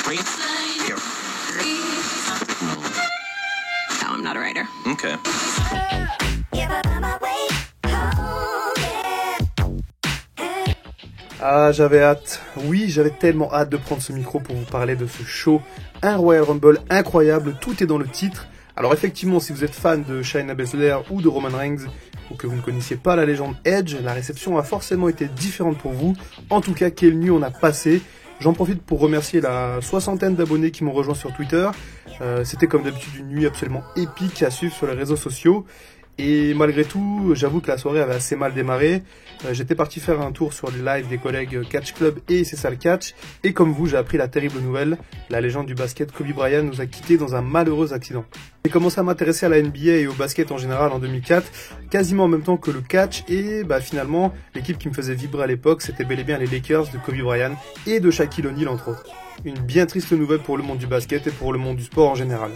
No, I'm not a writer. Okay. Ah, j'avais hâte. Oui, j'avais tellement hâte de prendre ce micro pour vous parler de ce show. Un Royal Rumble incroyable, tout est dans le titre. Alors effectivement, si vous êtes fan de Shayna Baszler ou de Roman Reigns, ou que vous ne connaissiez pas la légende Edge, la réception a forcément été différente pour vous. En tout cas, quelle nuit on a passé. J'en profite pour remercier la 60aine d'abonnés qui m'ont rejoint sur Twitter. C'était comme d'habitude une nuit absolument épique à suivre sur les réseaux sociaux. Et malgré tout, j'avoue que la soirée avait assez mal démarré. J'étais parti faire un tour sur les lives des collègues Catch Club et C'est ça le catch. Et comme vous, j'ai appris la terrible nouvelle. La légende du basket Kobe Bryant nous a quittés dans un malheureux accident. J'ai commencé à m'intéresser à la NBA et au basket en général en 2004, quasiment en même temps que le catch. Et finalement, l'équipe qui me faisait vibrer à l'époque, c'était bel et bien les Lakers de Kobe Bryant et de Shaquille O'Neal entre autres. Une bien triste nouvelle pour le monde du basket et pour le monde du sport en général.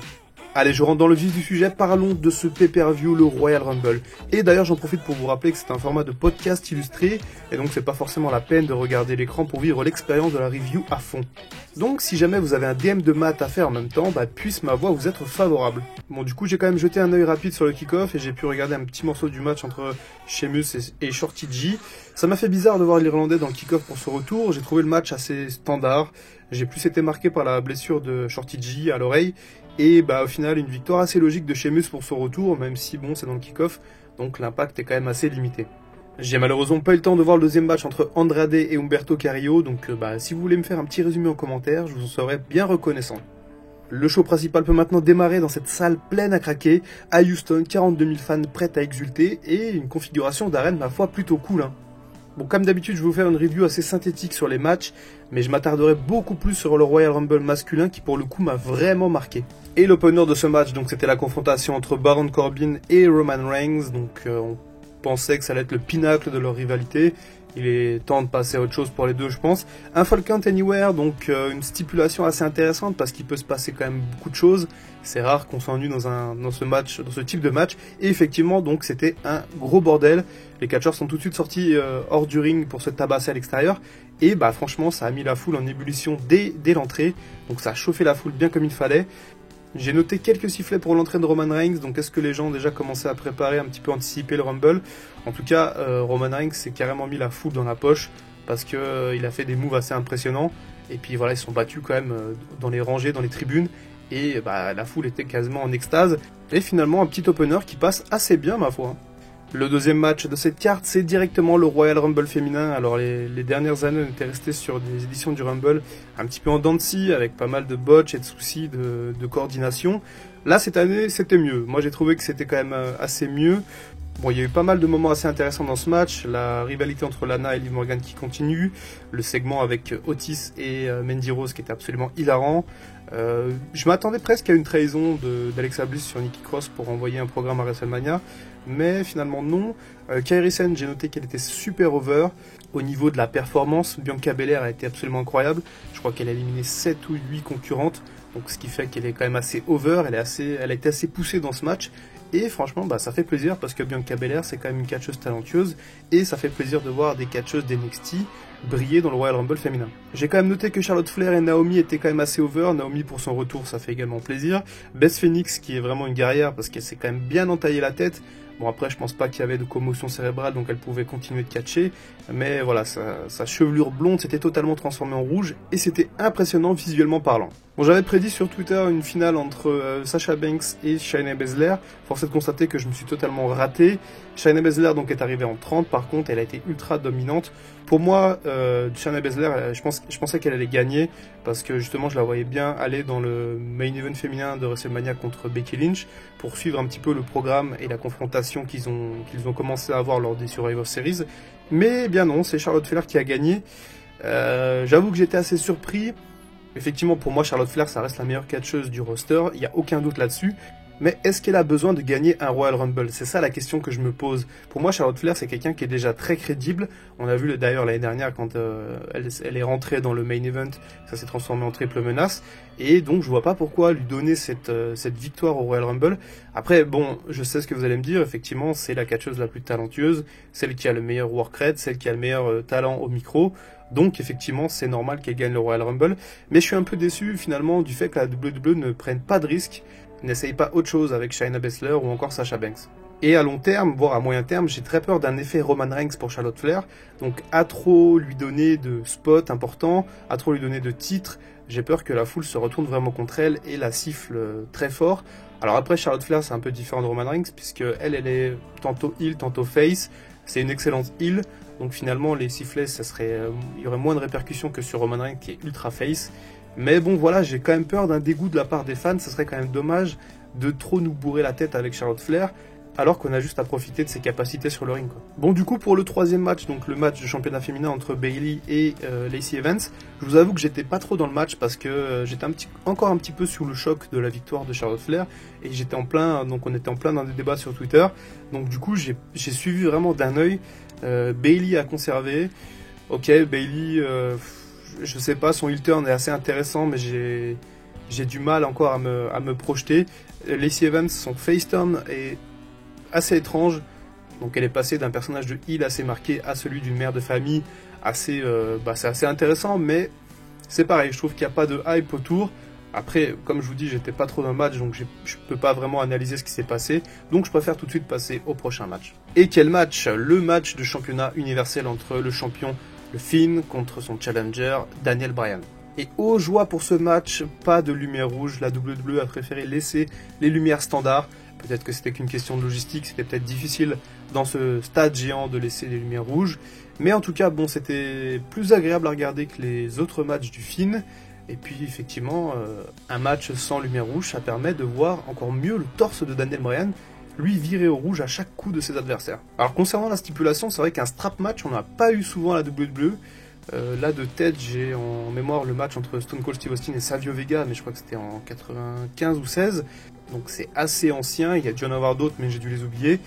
Allez, je rentre dans le vif du sujet, parlons de ce pay-per-view, le Royal Rumble. Et d'ailleurs, j'en profite pour vous rappeler que c'est un format de podcast illustré, et donc c'est pas forcément la peine de regarder l'écran pour vivre l'expérience de la review à fond. Donc si jamais vous avez un DM de maths à faire en même temps, puisse ma voix vous être favorable. Bon, du coup, j'ai quand même jeté un œil rapide sur le kick-off, et j'ai pu regarder un petit morceau du match entre Sheamus et Shorty G. Ça m'a fait bizarre de voir l'Irlandais dans le kick-off pour ce retour, j'ai trouvé le match assez standard. J'ai plus été marqué par la blessure de Shorty G à l'oreille, et au final, une victoire assez logique de Sheamus pour son retour, même si c'est dans le kick-off, donc l'impact est quand même assez limité. J'ai malheureusement pas eu le temps de voir le deuxième match entre Andrade et Humberto Carrillo, donc si vous voulez me faire un petit résumé en commentaire, je vous en serais bien reconnaissant. Le show principal peut maintenant démarrer dans cette salle pleine à craquer, à Houston, 42 000 fans prêts à exulter, et une configuration d'arène ma foi plutôt cool. Bon, comme d'habitude, je vais vous faire une review assez synthétique sur les matchs, mais je m'attarderai beaucoup plus sur le Royal Rumble masculin qui pour le coup m'a vraiment marqué. Et l'opener de ce match, donc c'était la confrontation entre Baron Corbin et Roman Reigns, donc on pensait que ça allait être le pinacle de leur rivalité. Il est temps de passer à autre chose pour les deux, je pense. Un Fall Count Anywhere, donc une stipulation assez intéressante parce qu'il peut se passer quand même beaucoup de choses. C'est rare qu'on s'ennuie dans ce type de match. Et effectivement, donc c'était un gros bordel. Les catcheurs sont tout de suite sortis hors du ring pour se tabasser à l'extérieur. Et franchement, ça a mis la foule en ébullition dès l'entrée. Donc ça a chauffé la foule bien comme il fallait. J'ai noté quelques sifflets pour l'entrée de Roman Reigns, donc est-ce que les gens ont déjà commencé à préparer, un petit peu anticiper le Rumble? En tout cas, Roman Reigns s'est carrément mis la foule dans la poche, parce que il a fait des moves assez impressionnants, et puis voilà, ils se sont battus quand même dans les rangées, dans les tribunes, et la foule était quasiment en extase, et finalement un petit opener qui passe assez bien ma foi. Le deuxième match de cette carte, c'est directement le Royal Rumble féminin. Alors les dernières années, on était resté sur des éditions du Rumble un petit peu en dents de scie, avec pas mal de botches et de soucis de coordination. Là, cette année, c'était mieux. Moi, j'ai trouvé que c'était quand même assez mieux. Bon, il y a eu pas mal de moments assez intéressants dans ce match. La rivalité entre Lana et Liv Morgan qui continue. Le segment avec Otis et Mandy Rose qui était absolument hilarant. Je m'attendais presque à une trahison d'Alexa Bliss sur Nikki Cross pour envoyer un programme à WrestleMania. Mais finalement non. Kairi Sane, j'ai noté qu'elle était super over. Au niveau de la performance, Bianca Belair a été absolument incroyable. Je crois qu'elle a éliminé 7 ou 8 concurrentes. Donc ce qui fait qu'elle est quand même assez over. Elle a été assez poussée dans ce match. Et franchement, ça fait plaisir parce que Bianca Belair, c'est quand même une catcheuse talentueuse. Et ça fait plaisir de voir des catcheuses d'NXT briller dans le Royal Rumble féminin. J'ai quand même noté que Charlotte Flair et Naomi étaient quand même assez over. Naomi pour son retour, ça fait également plaisir. Beth Phoenix qui est vraiment une guerrière parce qu'elle s'est quand même bien entaillée la tête. Bon après je pense pas qu'il y avait de commotion cérébrale donc elle pouvait continuer de catcher. Mais voilà, sa chevelure blonde s'était totalement transformée en rouge et c'était impressionnant visuellement parlant. Bon, j'avais prédit sur Twitter une finale entre Sasha Banks et Shayna Baszler. Force est de constater que je me suis totalement raté. Shayna Baszler donc est arrivée en 30, par contre elle a été ultra dominante. Pour moi, Shayna Baszler, je pensais qu'elle allait gagner parce que justement je la voyais bien aller dans le main event féminin de WrestleMania contre Becky Lynch pour suivre un petit peu le programme et la confrontation qu'ils ont commencé à avoir lors des Survivor Series. Mais bien non, c'est Charlotte Flair qui a gagné. J'avoue que j'étais assez surpris. Effectivement, pour moi, Charlotte Flair, ça reste la meilleure catcheuse du roster, il n'y a aucun doute là-dessus. Mais est-ce qu'elle a besoin de gagner un Royal Rumble? C'est ça la question que je me pose. Pour moi, Charlotte Flair, c'est quelqu'un qui est déjà très crédible. On a vu d'ailleurs l'année dernière quand elle est rentrée dans le main event, ça s'est transformé en triple menace. Et donc, je vois pas pourquoi lui donner cette victoire au Royal Rumble. Après, bon, je sais ce que vous allez me dire. Effectivement, c'est la catcheuse la plus talentueuse, celle qui a le meilleur work rate, celle qui a le meilleur talent au micro. Donc effectivement c'est normal qu'elle gagne le Royal Rumble, mais je suis un peu déçu finalement du fait que la WWE ne prenne pas de risque, n'essaye pas autre chose avec Shayna Baszler ou encore Sasha Banks. Et à long terme, voire à moyen terme, j'ai très peur d'un effet Roman Reigns pour Charlotte Flair, donc à trop lui donner de spots importants, à trop lui donner de titres, j'ai peur que la foule se retourne vraiment contre elle et la siffle très fort. Alors après Charlotte Flair c'est un peu différent de Roman Reigns puisque elle est tantôt heel, tantôt face, c'est une excellente heel, donc finalement les sifflets il y aurait moins de répercussions que sur Roman Reigns qui est ultra face. Mais bon voilà, j'ai quand même peur d'un dégoût de la part des fans, ça serait quand même dommage de trop nous bourrer la tête avec Charlotte Flair, alors qu'on a juste à profiter de ses capacités sur le ring, quoi. Bon, du coup, pour le troisième match, donc le match de championnat féminin entre Bayley et Lacey Evans, je vous avoue que j'étais pas trop dans le match parce que j'étais encore un petit peu sous le choc de la victoire de Charlotte Flair et on était en plein dans des débats sur Twitter. Donc du coup, j'ai suivi vraiment d'un œil. Bayley a conservé. Ok, Bayley, je sais pas, son heel turn est assez intéressant, mais j'ai du mal encore à me projeter. Lacey Evans, son face turn est assez étrange, donc elle est passée d'un personnage de heel assez marqué à celui d'une mère de famille c'est assez intéressant, mais c'est pareil, je trouve qu'il n'y a pas de hype autour. Après, comme je vous dis, j'étais pas trop dans le match, donc je peux pas vraiment analyser ce qui s'est passé, donc je préfère tout de suite passer au prochain match. Et quel match? Le match de championnat universel entre le champion, le Finn, contre son challenger, Daniel Bryan. Et oh joie pour ce match, pas de lumière rouge, la WWE a préféré laisser les lumières standards. Peut-être que c'était qu'une question de logistique, c'était peut-être difficile dans ce stade géant de laisser les lumières rouges. Mais en tout cas, bon, c'était plus agréable à regarder que les autres matchs du Finn. Et puis effectivement, un match sans lumière rouge, ça permet de voir encore mieux le torse de Daniel Bryan, lui virer au rouge à chaque coup de ses adversaires. Alors concernant la stipulation, c'est vrai qu'un strap match, on n'a pas eu souvent à la WWE. Là de tête, j'ai en mémoire le match entre Stone Cold Steve Austin et Savio Vega, mais je crois que c'était en 95 ou 16. Donc c'est assez ancien, il y a dû en avoir d'autres mais j'ai dû les oublier.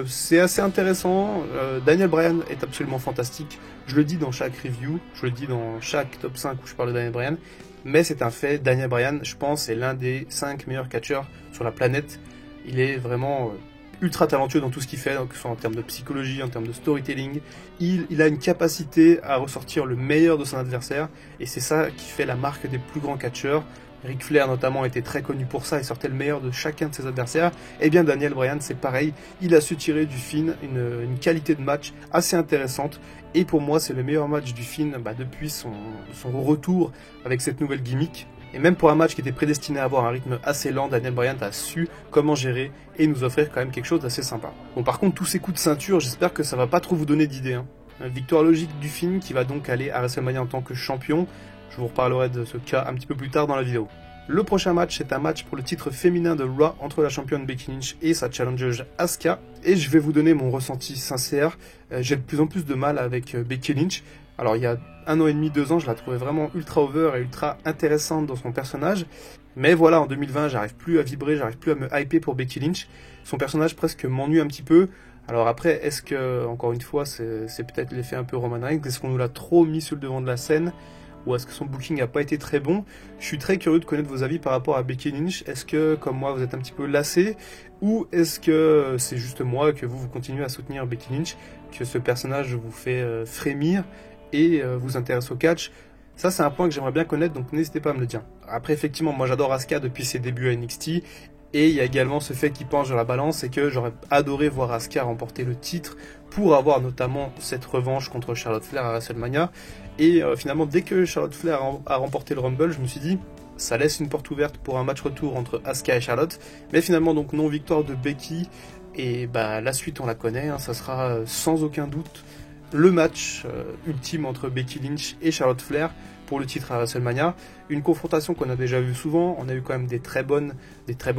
C'est assez intéressant, Daniel Bryan est absolument fantastique, je le dis dans chaque review, je le dis dans chaque top 5 où je parle de Daniel Bryan, mais c'est un fait, Daniel Bryan je pense est l'un des 5 meilleurs catcheurs sur la planète, il est vraiment ultra talentueux dans tout ce qu'il fait, que ce soit en termes de psychologie, en termes de storytelling, il a une capacité à ressortir le meilleur de son adversaire et c'est ça qui fait la marque des plus grands catcheurs. Ric Flair notamment était très connu pour ça, il sortait le meilleur de chacun de ses adversaires. Et bien Daniel Bryan c'est pareil, il a su tirer du Finn une qualité de match assez intéressante. Et pour moi c'est le meilleur match du Finn depuis son retour avec cette nouvelle gimmick. Et même pour un match qui était prédestiné à avoir un rythme assez lent, Daniel Bryan a su comment gérer et nous offrir quand même quelque chose d'assez sympa. Bon par contre tous ces coups de ceinture, j'espère que ça va pas trop vous donner d'idées. Victoire logique du Finn qui va donc aller à WrestleMania en tant que champion. Je vous reparlerai de ce cas un petit peu plus tard dans la vidéo. Le prochain match, c'est un match pour le titre féminin de Raw entre la championne Becky Lynch et sa challenger Asuka. Et je vais vous donner mon ressenti sincère. J'ai de plus en plus de mal avec Becky Lynch. Alors il y a 1 an et demi, 2 ans, je la trouvais vraiment ultra over et ultra intéressante dans son personnage. Mais voilà, en 2020, j'arrive plus à vibrer, j'arrive plus à me hyper pour Becky Lynch. Son personnage presque m'ennuie un petit peu. Alors après, est-ce que, encore une fois, c'est peut-être l'effet un peu Roman Reigns, est-ce qu'on nous l'a trop mis sur le devant de la scène ? Ou est-ce que son booking n'a pas été très bon? Je suis très curieux de connaître vos avis par rapport à Becky Lynch. Est-ce que, comme moi, vous êtes un petit peu lassé? Ou est-ce que c'est juste moi, que vous continuez à soutenir Becky Lynch, que ce personnage vous fait frémir et vous intéresse au catch? Ça, c'est un point que j'aimerais bien connaître, donc n'hésitez pas à me le dire. Après, effectivement, moi j'adore Asuka depuis ses débuts à NXT. Et il y a également ce fait qui penche dans la balance, c'est que j'aurais adoré voir Asuka remporter le titre pour avoir notamment cette revanche contre Charlotte Flair à WrestleMania. Et finalement, dès que Charlotte Flair a remporté le Rumble, je me suis dit, ça laisse une porte ouverte pour un match retour entre Asuka et Charlotte. Mais finalement, donc non victoire de Becky. Et la suite, on la connaît, ça sera sans aucun doute le match ultime entre Becky Lynch et Charlotte Flair pour le titre à WrestleMania. Une confrontation qu'on a déjà vue souvent, on a eu quand même des très bons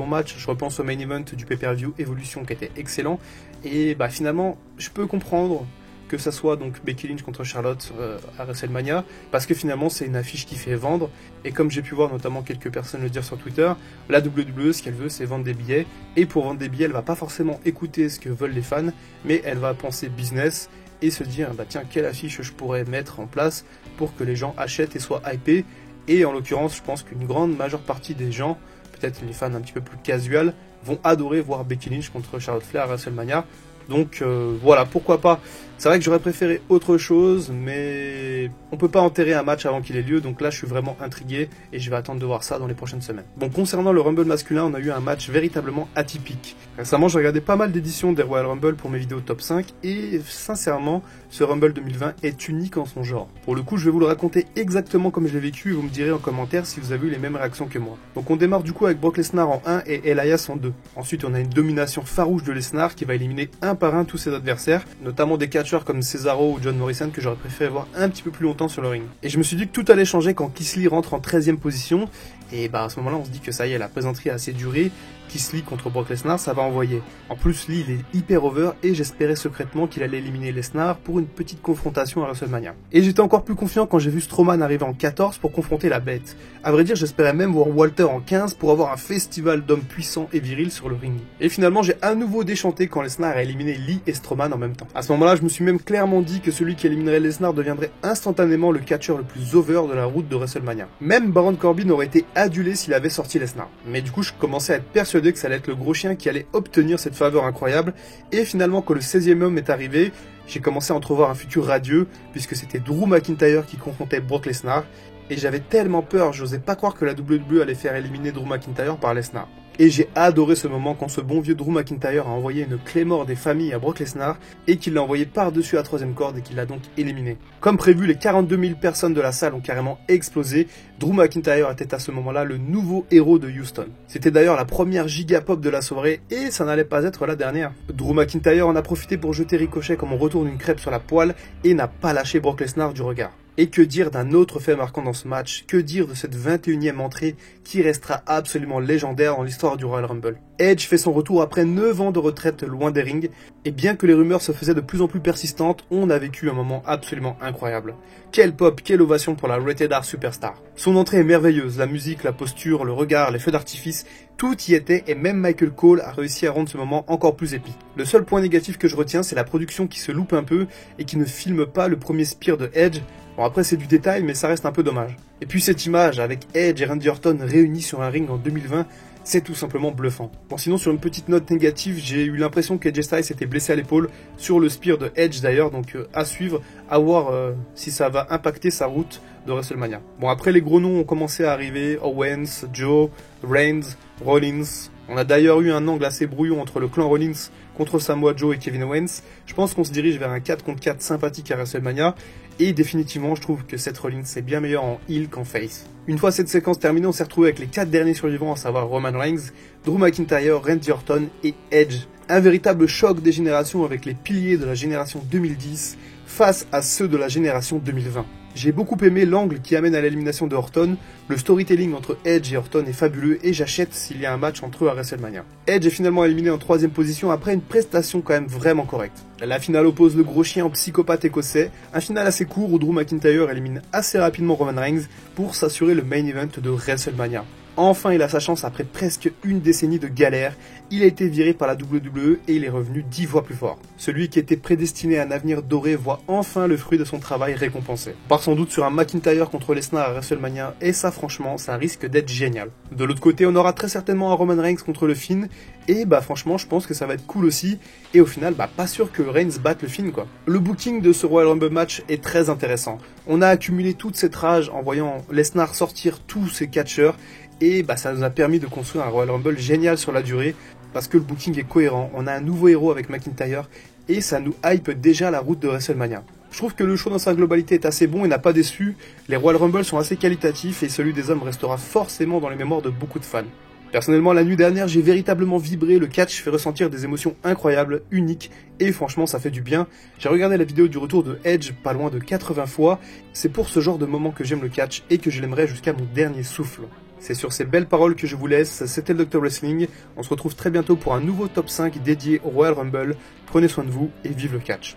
matchs. Je repense au main event du pay-per-view Evolution qui était excellent. Et finalement, je peux comprendre que ça soit donc Becky Lynch contre Charlotte à WrestleMania, parce que finalement c'est une affiche qui fait vendre, et comme j'ai pu voir notamment quelques personnes le dire sur Twitter, la WWE ce qu'elle veut c'est vendre des billets, et pour vendre des billets elle va pas forcément écouter ce que veulent les fans, mais elle va penser business, et se dire tiens quelle affiche je pourrais mettre en place pour que les gens achètent et soient hypés, et en l'occurrence je pense qu'une grande majeure partie des gens, peut-être les fans un petit peu plus casual, vont adorer voir Becky Lynch contre Charlotte Flair à WrestleMania. Donc voilà, pourquoi pas. C'est vrai que j'aurais préféré autre chose, mais on peut pas enterrer un match avant qu'il ait lieu, donc là je suis vraiment intrigué et je vais attendre de voir ça dans les prochaines semaines. Bon, concernant le Rumble masculin, on a eu un match véritablement atypique. Récemment, j'ai regardé pas mal d'éditions des Royal Rumble pour mes vidéos top 5 et sincèrement, ce Rumble 2020 est unique en son genre. Pour le coup, je vais vous le raconter exactement comme je l'ai vécu et vous me direz en commentaire si vous avez eu les mêmes réactions que moi. Donc on démarre du coup avec Brock Lesnar en 1 et Elias en 2. Ensuite, on a une domination farouche de Lesnar qui va éliminer un par un tous ses adversaires, notamment des catcheurs comme Cesaro ou John Morrison que j'aurais préféré voir un petit peu plus longtemps sur le ring. Et je me suis dit que tout allait changer quand Keith Lee rentre en 13e position, et bah à ce moment-là on se dit que ça y est, la plaisanterie a assez duré, Keith Lee contre Brock Lesnar, ça va envoyer. En plus, Lee il est hyper over et j'espérais secrètement qu'il allait éliminer Lesnar pour une petite confrontation à WrestleMania. Et j'étais encore plus confiant quand j'ai vu Strowman arriver en 14 pour confronter la bête. À vrai dire, j'espérais même voir Walter en 15 pour avoir un festival d'hommes puissants et virils sur le ring. Et finalement, j'ai à nouveau déchanté quand Lesnar a éliminé Lee et Strowman en même temps. À ce moment-là, je me suis même clairement dit que celui qui éliminerait Lesnar deviendrait instantanément le catcheur le plus over de la route de WrestleMania. Même Baron Corbin aurait été adulé s'il avait sorti Lesnar. Mais du coup, je commençais à être persuadé que ça allait être le gros chien qui allait obtenir cette faveur incroyable. Et finalement, quand le 16e homme est arrivé, j'ai commencé à entrevoir un futur radieux, puisque c'était Drew McIntyre qui confrontait Brock Lesnar. Et j'avais tellement peur, j'osais pas croire que la WWE allait faire éliminer Drew McIntyre par Lesnar. Et j'ai adoré ce moment quand ce bon vieux Drew McIntyre a envoyé une Claymore des familles à Brock Lesnar et qu'il l'a envoyé par-dessus la 3e corde et qu'il l'a donc éliminé. Comme prévu, les 42 000 personnes de la salle ont carrément explosé. Drew McIntyre était à ce moment-là le nouveau héros de Houston. C'était d'ailleurs la première giga pop de la soirée et ça n'allait pas être la dernière. Drew McIntyre en a profité pour jeter Ricochet comme on retourne une crêpe sur la poêle et n'a pas lâché Brock Lesnar du regard. Et que dire d'un autre fait marquant dans ce match? Que dire de cette 21e entrée qui restera absolument légendaire dans l'histoire du Royal Rumble? Edge fait son retour après 9 ans de retraite loin des rings, et bien que les rumeurs se faisaient de plus en plus persistantes, on a vécu un moment absolument incroyable. Quelle pop, quelle ovation pour la Rated R Superstar. Son entrée est merveilleuse, la musique, la posture, le regard, les feux d'artifice, tout y était et même Michael Cole a réussi à rendre ce moment encore plus épique. Le seul point négatif que je retiens, c'est la production qui se loupe un peu et qui ne filme pas le premier spear de Edge. Bon après c'est du détail mais ça reste un peu dommage. Et puis cette image avec Edge et Randy Orton réunis sur un ring en 2020, c'est tout simplement bluffant. Bon sinon sur une petite note négative, j'ai eu l'impression qu'AJ Styles s'était blessé à l'épaule sur le spear de Edge d'ailleurs, donc à suivre, à voir si ça va impacter sa route de WrestleMania. Bon après les gros noms ont commencé à arriver, Owens, Joe, Reigns, Rollins. On a d'ailleurs eu un angle assez brouillon entre le clan Rollins contre Samoa Joe et Kevin Owens. Je pense qu'on se dirige vers un 4 contre 4 sympathique à WrestleMania. Et définitivement, je trouve que Seth Rollins est bien meilleur en heel qu'en face. Une fois cette séquence terminée, on s'est retrouvé avec les 4 derniers survivants, à savoir Roman Reigns, Drew McIntyre, Randy Orton et Edge. Un véritable choc des générations avec les piliers de la génération 2010 face à ceux de la génération 2020. J'ai beaucoup aimé l'angle qui amène à l'élimination de Orton, le storytelling entre Edge et Orton est fabuleux et j'achète s'il y a un match entre eux à WrestleMania. Edge est finalement éliminé en 3e position après une prestation quand même vraiment correcte. La finale oppose le gros chien au psychopathe écossais, un final assez court où Drew McIntyre élimine assez rapidement Roman Reigns pour s'assurer le main event de WrestleMania. Enfin, il a sa chance après presque une décennie de galère. Il a été viré par la WWE et il est revenu 10 fois plus fort. Celui qui était prédestiné à un avenir doré voit enfin le fruit de son travail récompensé. On part sans doute sur un McIntyre contre Lesnar à WrestleMania et ça franchement, ça risque d'être génial. De l'autre côté, on aura très certainement un Roman Reigns contre le Finn et bah franchement, je pense que ça va être cool aussi. Et au final, bah pas sûr que Reigns batte le Finn quoi. Le booking de ce Royal Rumble match est très intéressant. On a accumulé toute cette rage en voyant Lesnar sortir tous ses catcheurs. Et bah ça nous a permis de construire un Royal Rumble génial sur la durée, parce que le booking est cohérent, on a un nouveau héros avec McIntyre, et ça nous hype déjà la route de WrestleMania. Je trouve que le show dans sa globalité est assez bon et n'a pas déçu, les Royal Rumble sont assez qualitatifs, et celui des hommes restera forcément dans les mémoires de beaucoup de fans. Personnellement, la nuit dernière, j'ai véritablement vibré, le catch fait ressentir des émotions incroyables, uniques, et franchement ça fait du bien. J'ai regardé la vidéo du retour de Edge pas loin de 80 fois, c'est pour ce genre de moment que j'aime le catch, et que je l'aimerais jusqu'à mon dernier souffle. C'est sur ces belles paroles que je vous laisse, c'était le Dr Wrestling, on se retrouve très bientôt pour un nouveau top 5 dédié au Royal Rumble, prenez soin de vous et vive le catch.